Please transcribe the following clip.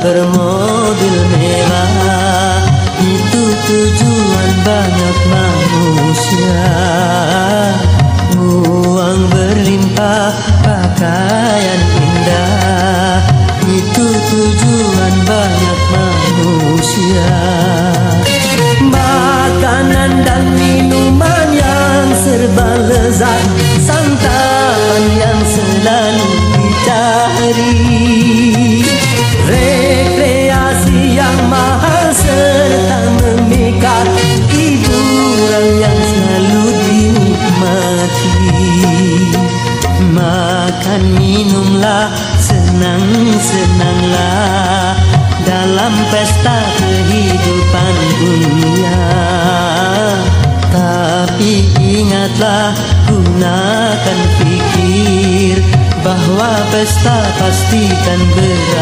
bermobil mewah. Itu tujuan banyak manusia. Uang berlimpah, pakaian indah, itu tujuan banyak manusia. Makanan dan minuman yang serba lezat, santapan yang selalu dicari, rekreasi yang mahal serta memikat, hiburan yang selalu dinikmati. Makan minumlah, senang-senanglah dalam pesta kehidupan dunia. Tapi ingatlah, gunakan pikir bahwa pesta pastikan berakhir.